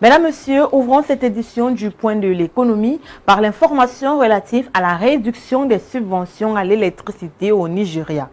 Mesdames, Messieurs, ouvrons cette édition du Point de l'économie par l'information relative à la réduction des subventions à l'électricité au Nigeria.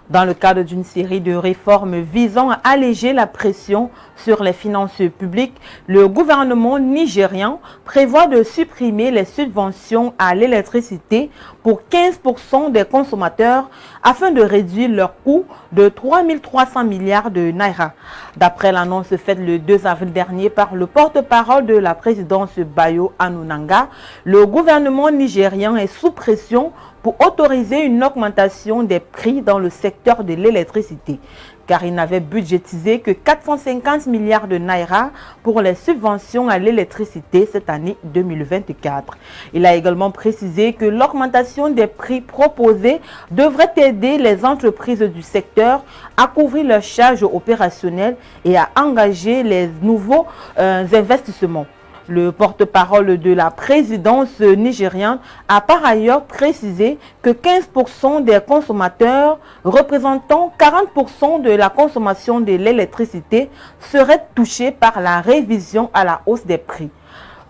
Dans le cadre d'une série de réformes visant à alléger la pression sur les finances publiques, le gouvernement nigérian prévoit de supprimer les subventions à l'électricité pour 15% des consommateurs afin de réduire leur coût de 3 300 milliards de naira. D'après l'annonce faite le 2 avril dernier par le porte-parole de la présidence Bayo Anunanga, le gouvernement nigérian est sous pression pour autoriser une augmentation des prix dans le secteur de l'électricité, car il n'avait budgétisé que 450 milliards de naira pour les subventions à l'électricité cette année 2024. Il a également précisé que l'augmentation des prix proposés devrait aider les entreprises du secteur à couvrir leurs charges opérationnelles et à engager les nouveaux investissements. Le porte-parole de la présidence nigériane a par ailleurs précisé que 15% des consommateurs représentant 40% de la consommation de l'électricité seraient touchés par la révision à la hausse des prix.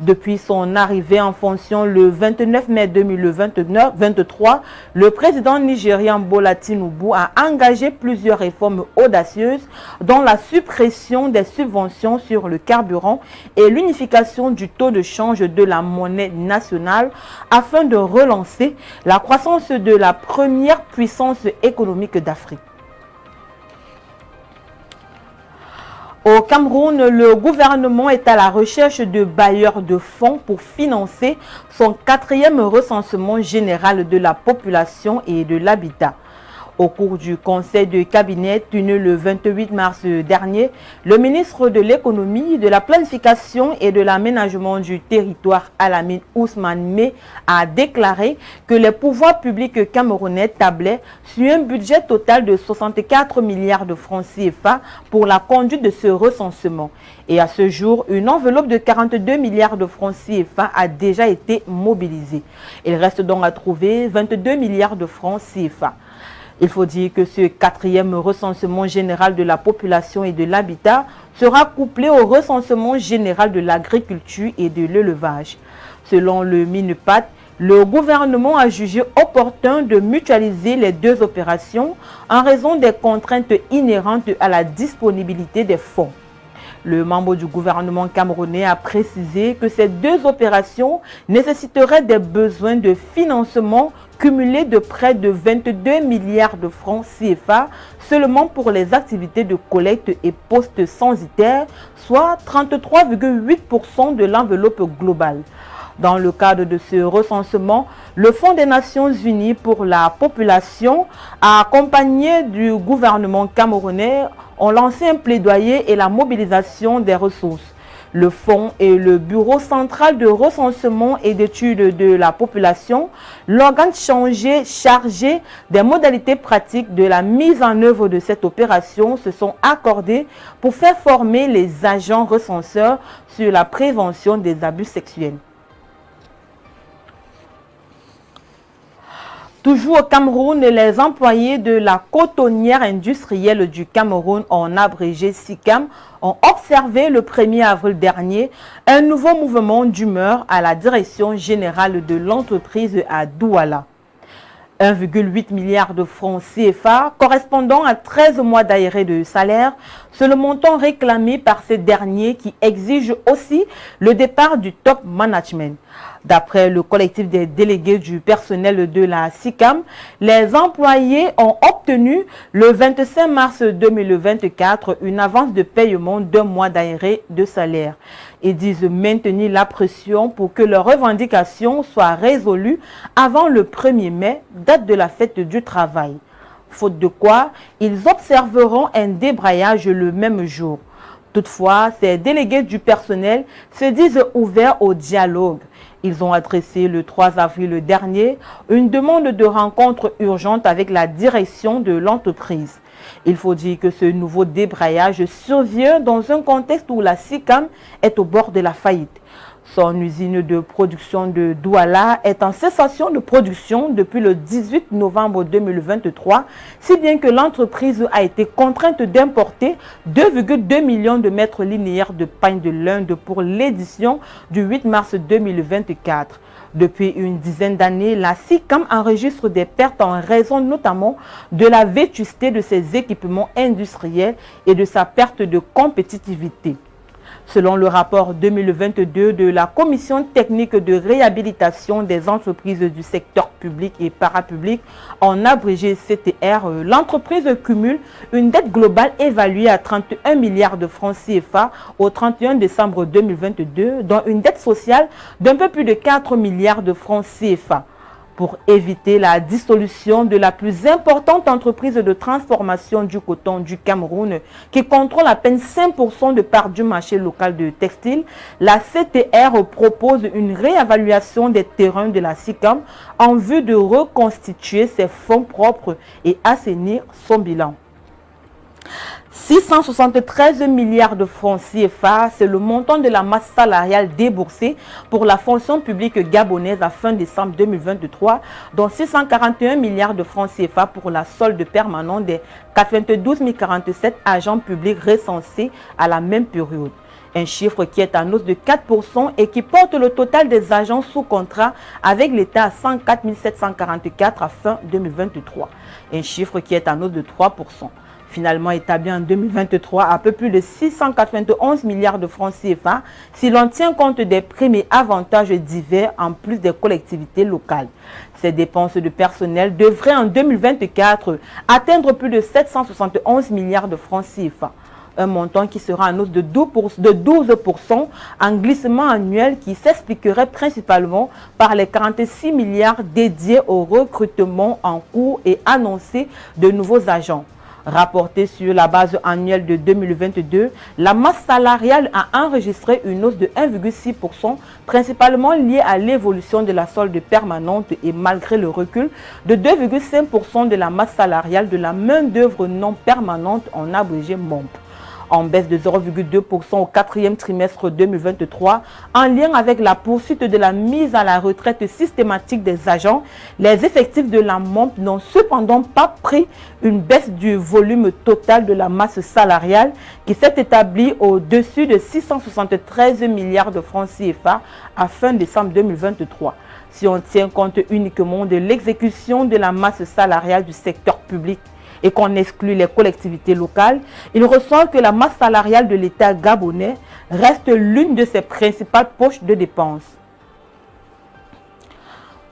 Depuis son arrivée en fonction le 29 mai 2023, le président nigérian Bola Tinubu a engagé plusieurs réformes audacieuses, dont la suppression des subventions sur le carburant et l'unification du taux de change de la monnaie nationale afin de relancer la croissance de la première puissance économique d'Afrique. Au Cameroun, le gouvernement est à la recherche de bailleurs de fonds pour financer son 4e recensement général de la population et de l'habitat. Au cours du conseil de cabinet tenu le 28 mars dernier, le ministre de l'économie, de la planification et de l'aménagement du territoire Alamine Ousmane Meh a déclaré que les pouvoirs publics camerounais tablaient sur un budget total de 64 milliards de francs CFA pour la conduite de ce recensement. Et à ce jour, une enveloppe de 42 milliards de francs CFA a déjà été mobilisée. Il reste donc à trouver 22 milliards de francs CFA. Il faut dire que ce 4e recensement général de la population et de l'habitat sera couplé au recensement général de l'agriculture et de l'élevage. Selon le MINUPAT, le gouvernement a jugé opportun de mutualiser les deux opérations en raison des contraintes inhérentes à la disponibilité des fonds. Le membre du gouvernement camerounais a précisé que ces deux opérations nécessiteraient des besoins de financement cumulés de près de 22 milliards de francs CFA seulement pour les activités de collecte et postes censitaires, soit 33,8% de l'enveloppe globale. Dans le cadre de ce recensement, le Fonds des Nations Unies pour la population, accompagné du gouvernement camerounais, ont lancé un plaidoyer et la mobilisation des ressources. Le Fonds et le Bureau central de recensement et d'études de la population, l'organe chargé des modalités pratiques de la mise en œuvre de cette opération, se sont accordés pour faire former les agents recenseurs sur la prévention des abus sexuels. Toujours au Cameroun, les employés de la cotonnière industrielle du Cameroun, en abrégé SICAM, ont observé le 1er avril dernier un nouveau mouvement d'humeur à la direction générale de l'entreprise à Douala. 1,8 milliard de francs CFA, correspondant à 13 mois d'arrêt de salaire, c'est le montant réclamé par ces derniers qui exige aussi le départ du top management. D'après le collectif des délégués du personnel de la SICAM, les employés ont obtenu le 25 mars 2024 une avance de paiement d'1 mois d'arrêt de salaire. Ils disent maintenir la pression pour que leurs revendications soient résolues avant le 1er mai, date de la fête du travail. Faute de quoi, ils observeront un débrayage le même jour. Toutefois, ces délégués du personnel se disent ouverts au dialogue. Ils ont adressé le 3 avril dernier une demande de rencontre urgente avec la direction de l'entreprise. Il faut dire que ce nouveau débrayage survient dans un contexte où la SICAM est au bord de la faillite. Son usine de production de Douala est en cessation de production depuis le 18 novembre 2023, si bien que l'entreprise a été contrainte d'importer 2,2 millions de mètres linéaires de paille de l'Inde pour l'édition du 8 mars 2024. Depuis une dizaine d'années, la SICAM enregistre des pertes en raison notamment de la vétusté de ses équipements industriels et de sa perte de compétitivité. Selon le rapport 2022 de la Commission technique de réhabilitation des entreprises du secteur public et parapublic, en abrégé CTR, l'entreprise cumule une dette globale évaluée à 31 milliards de francs CFA au 31 décembre 2022, dont une dette sociale d'un peu plus de 4 milliards de francs CFA. Pour éviter la dissolution de la plus importante entreprise de transformation du coton du Cameroun, qui contrôle à peine 5% de part du marché local de textile, la CTR propose une réévaluation des terrains de la SICAM en vue de reconstituer ses fonds propres et assainir son bilan. 673 milliards de francs CFA, c'est le montant de la masse salariale déboursée pour la fonction publique gabonaise à fin décembre 2023, dont 641 milliards de francs CFA pour la solde permanente des 92 047 agents publics recensés à la même période. Un chiffre qui est en hausse de 4% et qui porte le total des agents sous contrat avec l'État à 104 744 à fin 2023. Un chiffre qui est en hausse de 3%. Finalement établi en 2023 à peu plus de 691 milliards de francs CFA si l'on tient compte des primes et avantages divers en plus des collectivités locales. Ces dépenses de personnel devraient en 2024 atteindre plus de 771 milliards de francs CFA. Un montant qui sera en hausse de 12% en glissement annuel qui s'expliquerait principalement par les 46 milliards dédiés au recrutement en cours et annoncé de nouveaux agents. Rapporté sur la base annuelle de 2022, la masse salariale a enregistré une hausse de 1,6%, principalement liée à l'évolution de la solde permanente et malgré le recul de 2,5% de la masse salariale de la main-d'œuvre non permanente en abrégé MOMP. En baisse de 0,2% au quatrième trimestre 2023, en lien avec la poursuite de la mise à la retraite systématique des agents, les effectifs de la MOMP n'ont cependant pas pris une baisse du volume total de la masse salariale qui s'est établie au-dessus de 673 milliards de francs CFA à fin décembre 2023. Si on tient compte uniquement de l'exécution de la masse salariale du secteur public et qu'on exclut les collectivités locales, il ressort que la masse salariale de l'État gabonais reste l'une de ses principales poches de dépenses.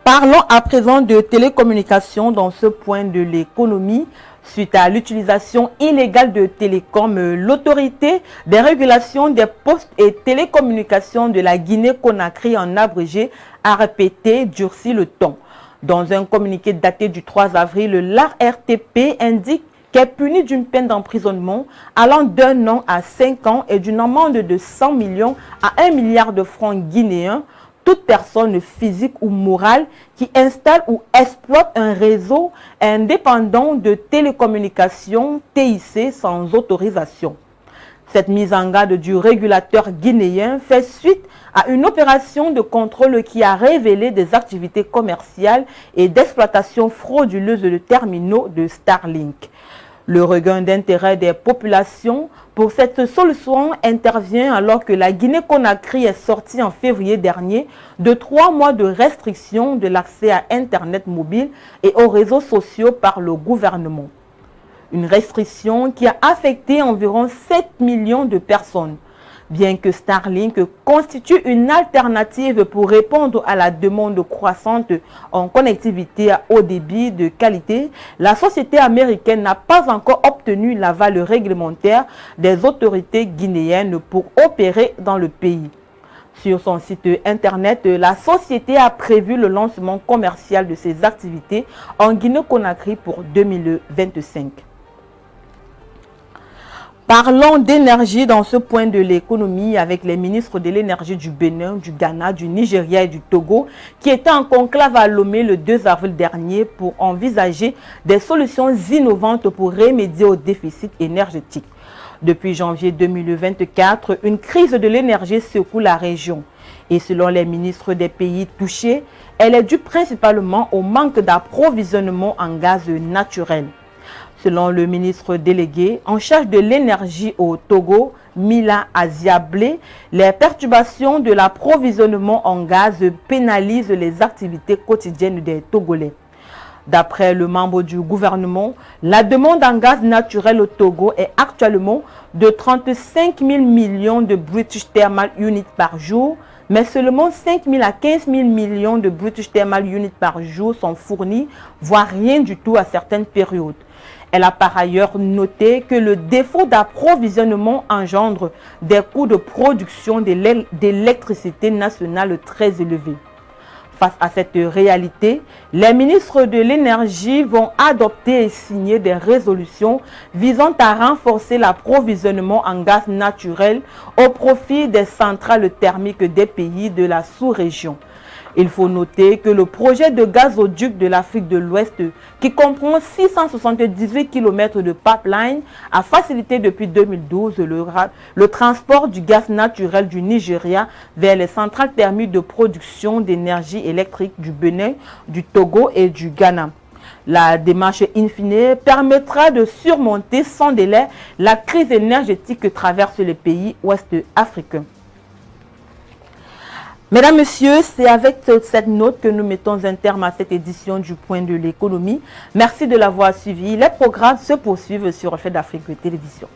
Parlons à présent de télécommunications dans ce point de l'économie. Suite à l'utilisation illégale de télécom, l'autorité des régulations des postes et télécommunications de la Guinée-Conakry en abrégé a répété durci le ton. Dans un communiqué daté du 3 avril, l'ARTP indique qu'elle est punie d'une peine d'emprisonnement allant d'1 an à 5 ans et d'une amende de 100 millions à 1 milliard de francs guinéens toute personne physique ou morale qui installe ou exploite un réseau indépendant de télécommunications TIC sans autorisation. Cette mise en garde du régulateur guinéen fait suite à une opération de contrôle qui a révélé des activités commerciales et d'exploitation frauduleuse de terminaux de Starlink. Le regain d'intérêt des populations pour cette solution intervient alors que la Guinée-Conakry est sortie en février dernier de 3 mois de restriction de l'accès à Internet mobile et aux réseaux sociaux par le gouvernement. Une restriction qui a affecté environ 7 millions de personnes. Bien que Starlink constitue une alternative pour répondre à la demande croissante en connectivité à haut débit de qualité, la société américaine n'a pas encore obtenu l'aval réglementaire des autorités guinéennes pour opérer dans le pays. Sur son site internet, la société a prévu le lancement commercial de ses activités en Guinée-Conakry pour 2025. Parlons d'énergie dans ce point de l'économie avec les ministres de l'énergie du Bénin, du Ghana, du Nigeria et du Togo qui étaient en conclave à Lomé le 2 avril dernier pour envisager des solutions innovantes pour remédier au déficit énergétique. Depuis janvier 2024, une crise de l'énergie secoue la région. Et selon les ministres des pays touchés, elle est due principalement au manque d'approvisionnement en gaz naturel. Selon le ministre délégué en charge de l'énergie au Togo, Mila Aziablé, les perturbations de l'approvisionnement en gaz pénalisent les activités quotidiennes des Togolais. D'après le membre du gouvernement, la demande en gaz naturel au Togo est actuellement de 35 000 millions de British Thermal Units par jour, mais seulement 5 000 à 15 000 millions de British Thermal Units par jour sont fournis, voire rien du tout à certaines périodes. Elle a par ailleurs noté que le défaut d'approvisionnement engendre des coûts de production d'électricité nationale très élevés. Face à cette réalité, les ministres de l'énergie vont adopter et signer des résolutions visant à renforcer l'approvisionnement en gaz naturel au profit des centrales thermiques des pays de la sous-région. Il faut noter que le projet de gazoduc de l'Afrique de l'Ouest, qui comprend 678 km de pipeline, a facilité depuis 2012 le transport du gaz naturel du Nigeria vers les centrales thermiques de production d'énergie électrique du Bénin, du Togo et du Ghana. La démarche in fine permettra de surmonter sans délai la crise énergétique que traversent les pays ouest-africains. Mesdames, Messieurs, c'est avec cette note que nous mettons un terme à cette édition du Point de l'économie. Merci de l'avoir suivi. Les programmes se poursuivent sur Fait d'Afrique Télévision.